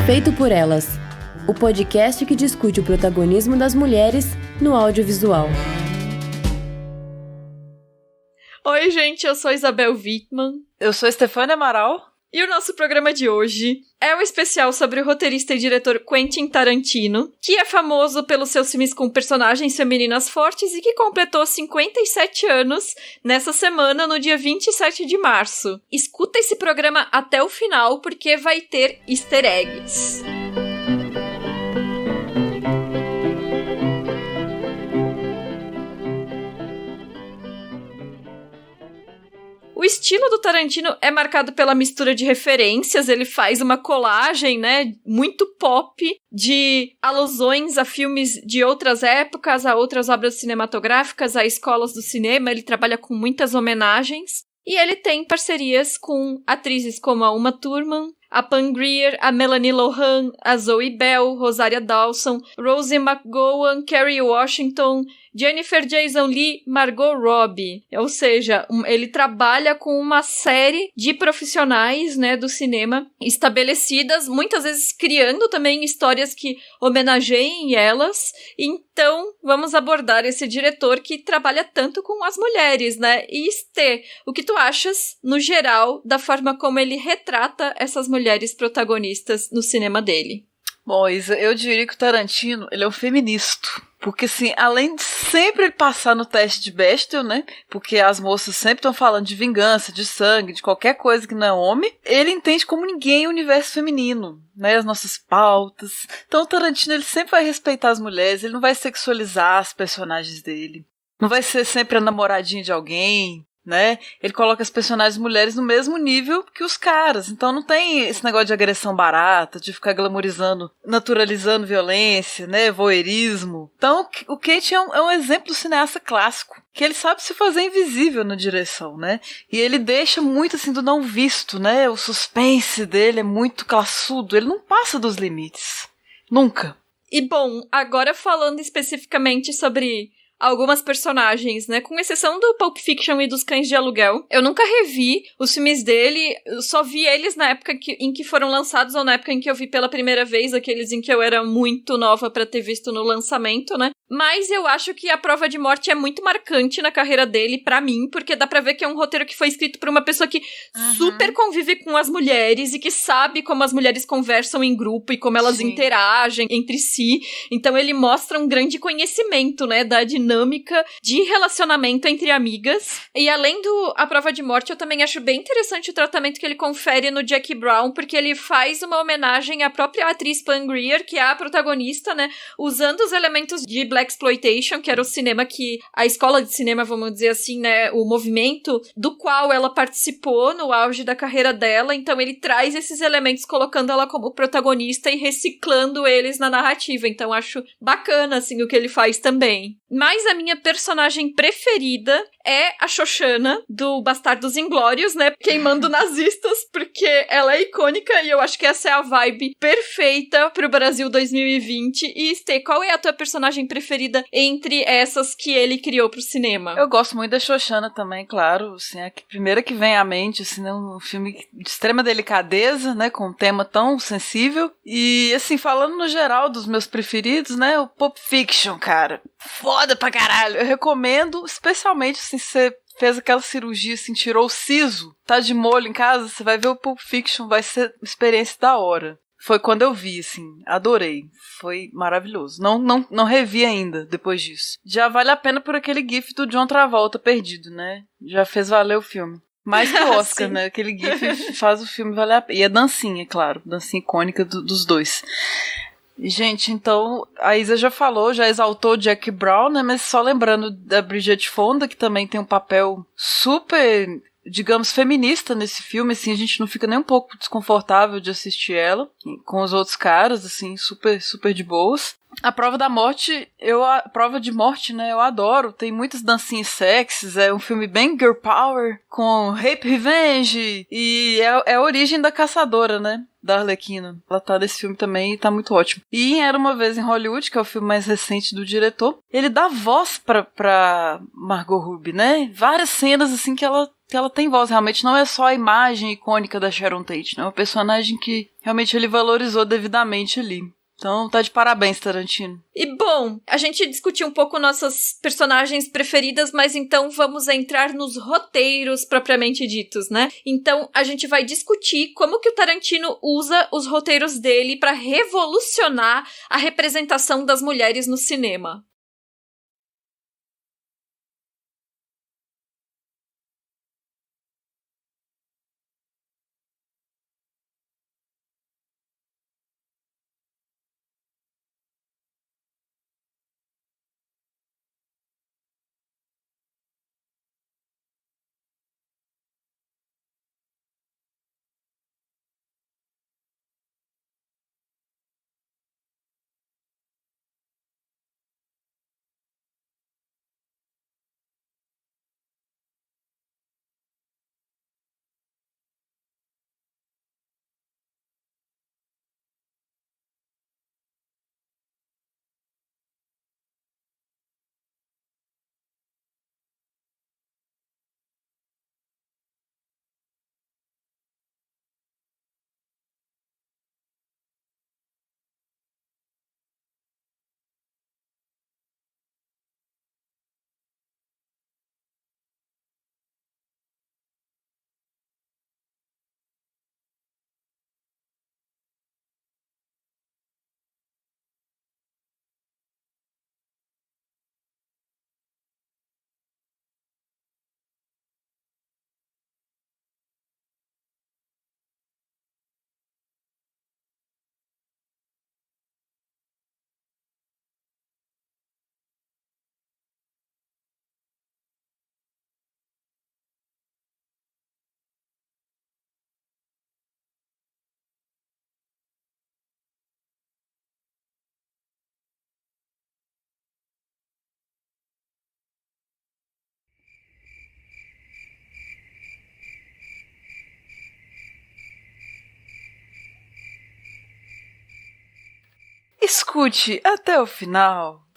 Feito por Elas, o podcast que discute o protagonismo das mulheres no audiovisual. Oi, gente, eu sou Isabel Wittmann. Eu sou Stefânia Amaral. E o nosso programa de hoje é um especial sobre o roteirista e diretor Quentin Tarantino, que é famoso pelos seus filmes com personagens femininas fortes e que completou 57 anos nessa semana, no dia 27 de março. Escuta esse programa até o final, porque vai ter easter eggs. O estilo do Tarantino é marcado pela mistura de referências, ele faz uma colagem, né, muito pop, de alusões a filmes de outras épocas, a outras obras cinematográficas, a escolas do cinema, ele trabalha com muitas homenagens, e ele tem parcerias com atrizes como a Uma Thurman, a Pam Grier, a Melanie Lohan, a Zoe Bell, Rosaria Dawson, Rosie McGowan, Kerry Washington, Jennifer Jason Leigh, Margot Robbie. Ou seja, ele trabalha com uma série de profissionais, né, do cinema estabelecidas, muitas vezes criando também histórias que homenageiem elas. Então, vamos abordar esse diretor que trabalha tanto com as mulheres, né? E Estê, o que tu achas, no geral, da forma como ele retrata essas mulheres protagonistas no cinema dele? Bom, Isa, eu diria que o Tarantino, ele é um feminista. Porque, assim, além de sempre ele passar no teste de Bechdel, né? Porque as moças sempre estão falando de vingança, de sangue, de qualquer coisa que não é homem. Ele entende como ninguém o universo feminino, né? As nossas pautas. Então o Tarantino, ele sempre vai respeitar as mulheres, ele não vai sexualizar as personagens dele. Não vai ser sempre a namoradinha de alguém, né? Ele coloca as personagens mulheres no mesmo nível que os caras. Então não tem esse negócio de agressão barata, de ficar glamourizando, naturalizando violência, né? Voyeurismo. Então o Quentin é um exemplo do cineasta clássico, que ele sabe se fazer invisível na direção, né? E ele deixa muito assim do não visto, né? O suspense dele é muito classudo, ele não passa dos limites. Nunca. E bom, agora falando especificamente sobre algumas personagens, né? Com exceção do Pulp Fiction e dos Cães de Aluguel. Eu nunca revi os filmes dele, eu só vi eles na época em que foram lançados, ou na época em que eu vi pela primeira vez, aqueles em que eu era muito nova pra ter visto no lançamento, né? Mas eu acho que A Prova de Morte é muito marcante na carreira dele, pra mim, porque dá pra ver que é um roteiro que foi escrito por uma pessoa que super convive com as mulheres e que sabe como as mulheres conversam em grupo e como elas interagem entre si. Então ele mostra um grande conhecimento, né, da dinâmica de relacionamento entre amigas. E além do A Prova de Morte, eu também acho bem interessante o tratamento que ele confere no Jackie Brown, porque ele faz uma homenagem à própria atriz Pam Grier, que é a protagonista, né, usando os elementos de Blaxploitation, que era o cinema que, a escola de cinema, vamos dizer assim, né, o movimento do qual ela participou no auge da carreira dela. Então ele traz esses elementos colocando ela como protagonista e reciclando eles na narrativa. Então acho bacana, assim, o que ele faz também. Mas a minha personagem preferida é a Shoshana, do Bastardos Inglórios, né, queimando nazistas, porque ela é icônica e eu acho que essa é a vibe perfeita pro Brasil 2020. E, Stê, qual é a tua personagem preferida entre essas que ele criou pro cinema? Eu gosto muito da Shoshana também, claro, assim, a primeira que vem à mente, assim, né, um filme de extrema delicadeza, né, com um tema tão sensível. E, assim, falando no geral dos meus preferidos, né, o Pulp Fiction, cara, foda pra caralho. Eu recomendo, especialmente, assim, se você fez aquela cirurgia, assim, tirou o siso, tá de molho em casa, você vai ver o Pulp Fiction, vai ser uma experiência da hora. Foi quando eu vi, assim, adorei. Foi maravilhoso. Não revi ainda depois disso. Já vale a pena por aquele gif do John Travolta perdido, né? Já fez valer o filme. Mais que o Oscar, né? Aquele gif faz o filme valer a pena. E a dancinha, claro. Dancinha icônica dos dois. Gente, então, a Isa já falou, já exaltou o Jackie Brown, né? Mas só lembrando da Bridget Fonda, que também tem um papel super, digamos, feminista nesse filme, assim, a gente não fica nem um pouco desconfortável de assistir ela, com os outros caras, assim, super, super de boas. A Prova de Morte, né, eu adoro, tem muitas dancinhas sexys, é um filme bem girl power, com rape revenge, e é a origem da caçadora, né, da Arlequina. Ela tá nesse filme também e tá muito ótimo. E em Era Uma Vez em Hollywood, que é o filme mais recente do diretor, ele dá voz pra Margot Robbie, né, várias cenas, assim, que ela que ela tem voz, realmente não é só a imagem icônica da Sharon Tate, né? É uma personagem que realmente ele valorizou devidamente ali. Então, tá de parabéns, Tarantino. E bom, a gente discutiu um pouco nossas personagens preferidas, mas então vamos entrar nos roteiros propriamente ditos, né? Então, a gente vai discutir como que o Tarantino usa os roteiros dele para revolucionar a representação das mulheres no cinema. Escute até o final.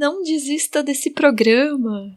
Não desista desse programa.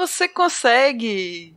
Você consegue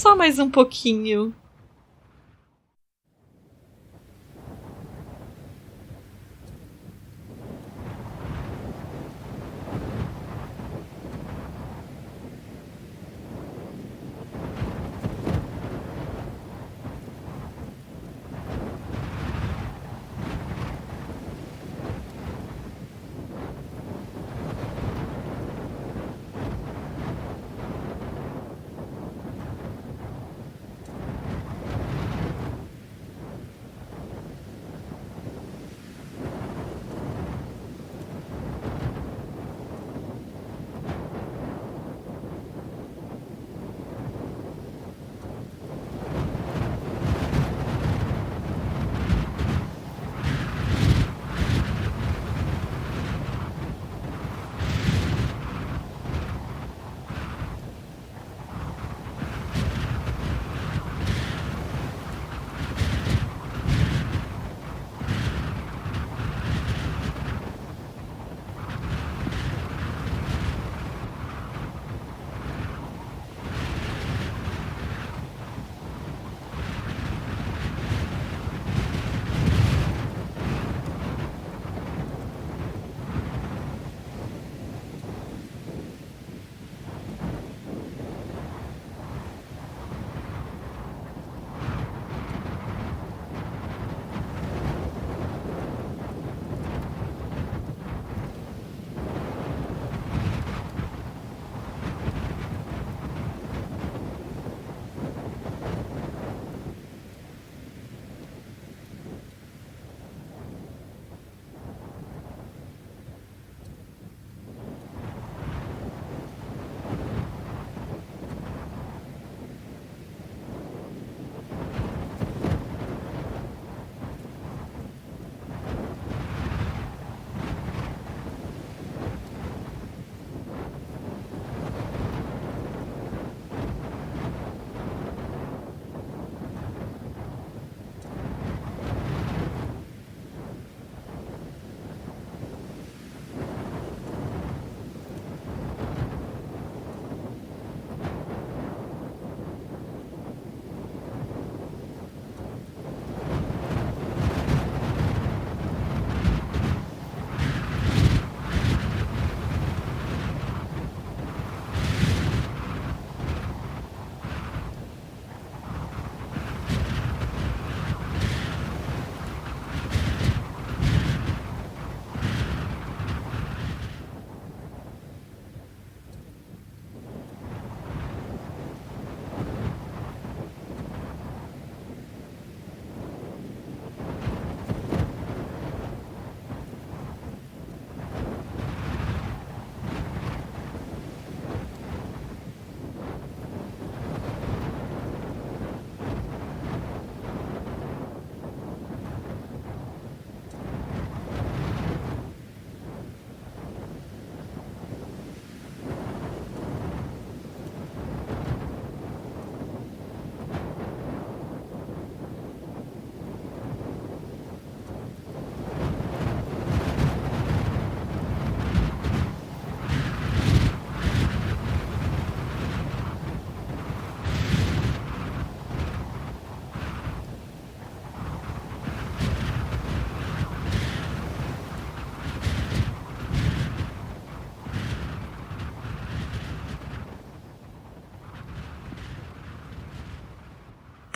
Só mais um pouquinho.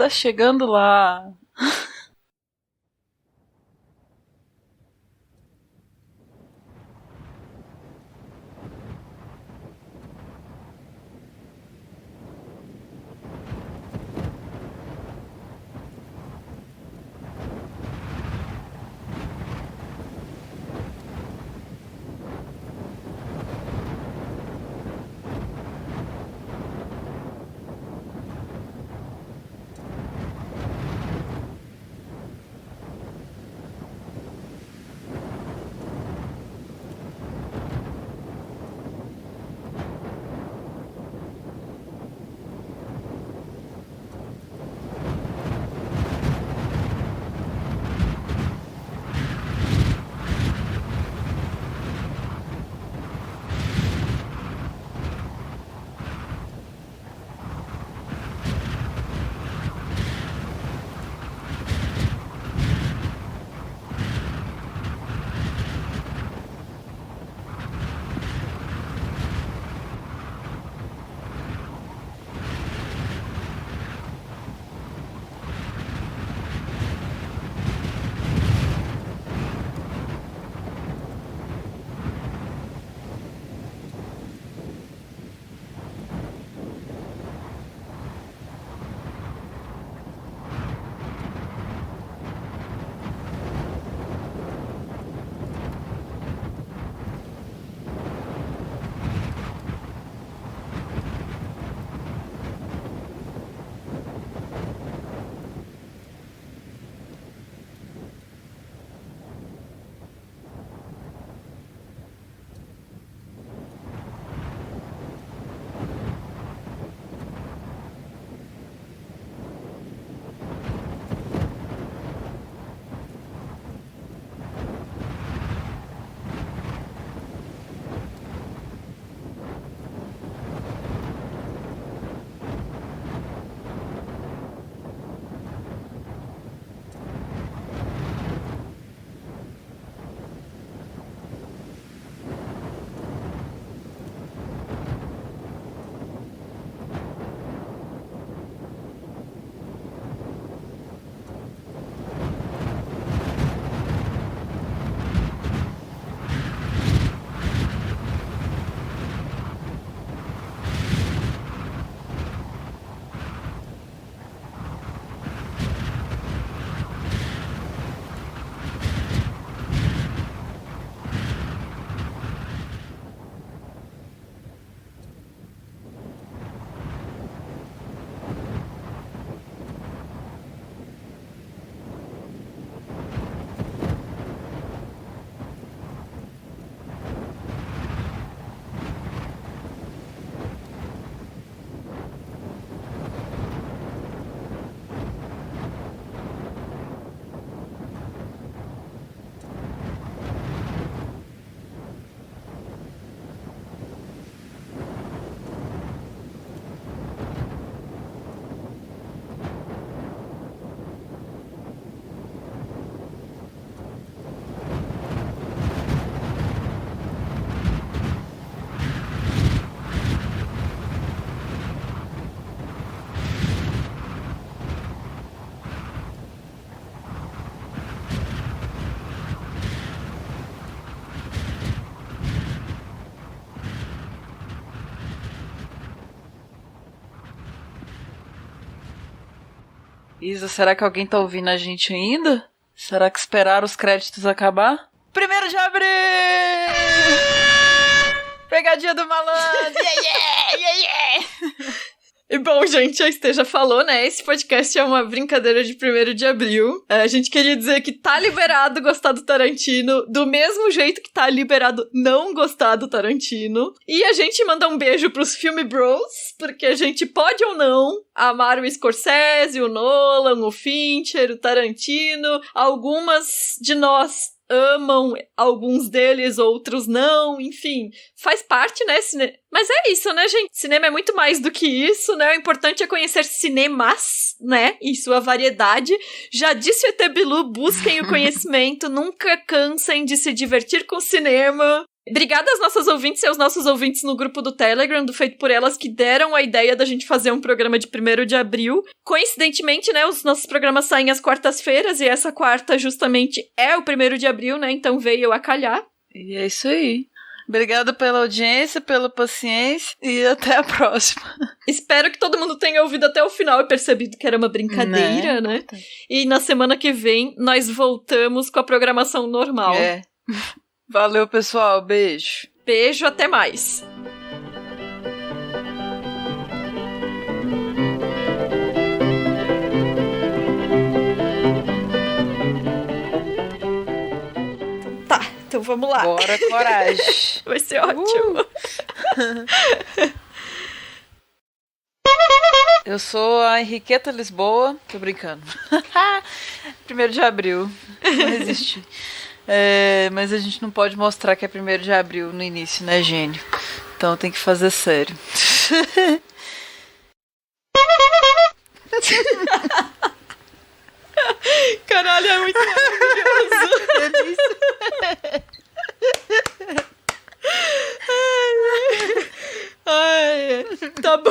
Tá chegando lá. Isa, será que alguém tá ouvindo a gente ainda? Será que esperaram os créditos acabar? 1º de abril! Pegadinha do malandro! Yeah, yeah, yeah, yeah! E bom, gente, a Esteja falou, né? Esse podcast é uma brincadeira de 1º de abril. A gente queria dizer que tá liberado gostar do Tarantino, do mesmo jeito que tá liberado não gostar do Tarantino. E a gente manda um beijo pros filme bros, porque a gente pode ou não amar o Scorsese, o Nolan, o Fincher, o Tarantino. Algumas de nós amam alguns deles, outros não, enfim, faz parte, né, mas é isso, né, gente, cinema é muito mais do que isso, né, o importante é conhecer cinemas, né, e sua variedade. Já disse o ET Bilu, busquem o conhecimento, nunca cansem de se divertir com cinema. Obrigada às nossas ouvintes e aos nossos ouvintes no grupo do Telegram, do Feito por Elas, que deram a ideia da gente fazer um programa de 1º de abril. Coincidentemente, né, os nossos programas saem às quartas-feiras, e essa quarta justamente é o 1º de abril, né, então veio a calhar. E é isso aí. Obrigada pela audiência, pela paciência, e até a próxima. Espero que todo mundo tenha ouvido até o final e percebido que era uma brincadeira, né? E na semana que vem, nós voltamos com a programação normal. Valeu, pessoal. Beijo. Beijo, até mais. Tá, então vamos lá. Bora, coragem. Vai ser ótimo. Eu sou a Henriqueta Lisboa. Tô brincando. 1º de abril. Não resisti. Mas a gente não pode mostrar que é 1º de abril no início, né, gênio? Então tem que fazer sério. Caralho, é muito maravilhoso. Ai, tá bom.